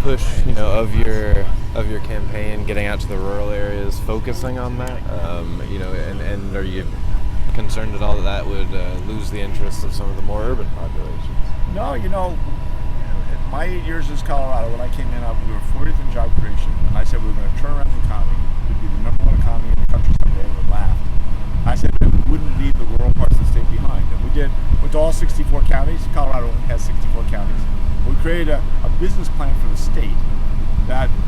push, of your campaign, getting out to the rural areas, focusing on that? And are you concerned at all that would lose the interest of some of the more urban populations? No, my 8 years as Colorado, when I came in, we were 40th in job creation, and I said we were going to turn around the economy. We'd be the number one economy in the country someday, and we laughed. I said that we wouldn't leave the rural parts of the state behind, and we did. Went to all 64 counties. Colorado only has 64 counties. We created a business plan for the state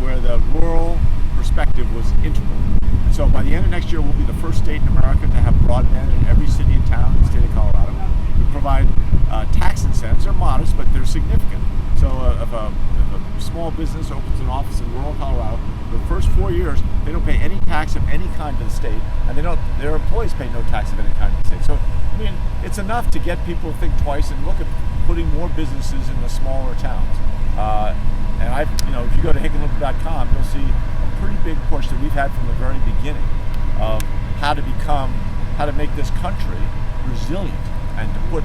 where the rural perspective was integral. And so by the end of next year, we'll be the first state in America to have broadband in every city and town in the state of Colorado. We provide tax incentives. They're modest, but they're significant. So if a small business opens an office in rural Colorado, for the first 4 years, they don't pay any tax of any kind to the state, and their employees pay no tax of any kind to the state. So, it's enough to get people to think twice and look at putting more businesses in the smaller towns. If you go to HickenLooper.com, you'll see a pretty big push that we've had from the very beginning of how to make this country resilient and to put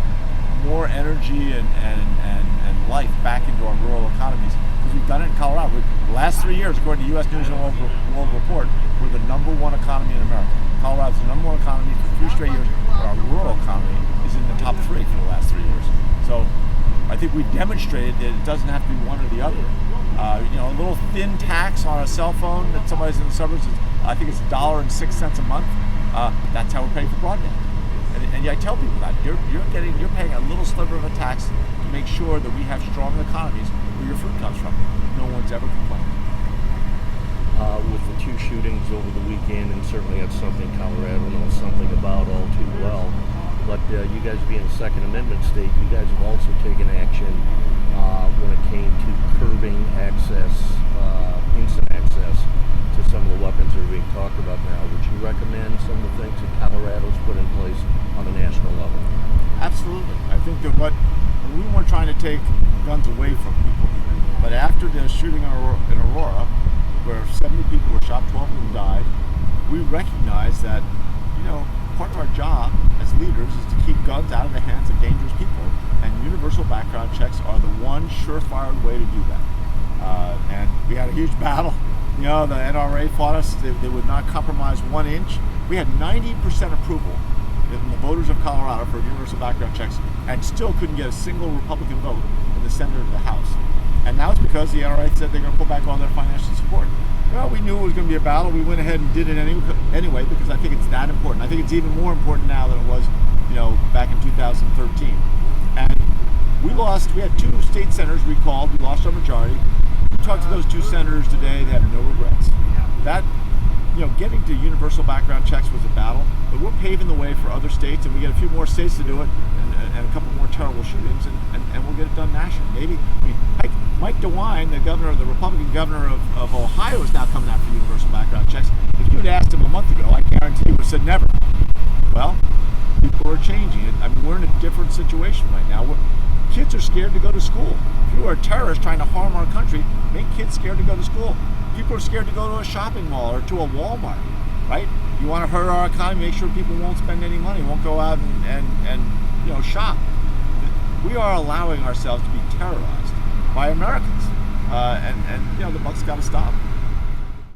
more energy and life back into our rural economies. Because we've done it in Colorado. The last 3 years, according to U.S. News and World Report, we're the number one economy in America. Colorado's the number one economy for 3 straight years, but our rural economy is in the top 3 for the last 3 years. So I think we've demonstrated that it doesn't have to be one or the other. A little thin tax on a cell phone that somebody's in the suburbs, I think it's $1.06 a month. That's how we're paying for broadband. And I tell people that you're paying a little sliver of a tax to make sure that we have strong economies where your food comes from. No one's ever complained. With the 2 shootings over the weekend, and certainly that's something Colorado knows something about all too well. But you guys being a Second Amendment state, you guys have also taken action when it came to curbing access, instant access to some of the weapons that are being talked about now. Would you recommend some of the things that Colorado's put in place on a national level? Absolutely. I think that we weren't trying to take guns away from people, but after the shooting in Aurora, where 70 people were shot, 12 of them died, we recognized that, part of our job as leaders is to keep guns out of the hands of dangerous people, and universal background checks are the one surefire way to do that. And we had a huge battle. The NRA fought us. They would not compromise 1 inch. We had 90% approval in the voters of Colorado for universal background checks, and still couldn't get a single Republican vote in the Senate or the House. And now it's because the NRA said they're going to pull back all their financial support. Well, we knew it was going to be a battle. We went ahead and did it anyway because I think it's that important. I think it's even more important now than it was, back in 2013. And we lost. We had 2 state senators recalled. We lost our majority. We talked to those 2 senators today. They have no regrets. That, getting to universal background checks was a battle, but we're paving the way for other states, and we get a few more states to do it, and a couple more terrible shootings, and we'll get it done nationally. Maybe. Mike DeWine, the Republican governor of Ohio, is now coming out for universal background checks. If you'd asked him a month ago, I guarantee he would have said never. Well, people are changing it. We're in a different situation right now. Kids are scared to go to school. If you are a terrorist trying to harm our country, make kids scared to go to school. People are scared to go to a shopping mall or to a Walmart, right? You want to hurt our economy, make sure people won't spend any money, won't go out and shop. We are allowing ourselves to be terrorized by Americans, and the buck's got to stop.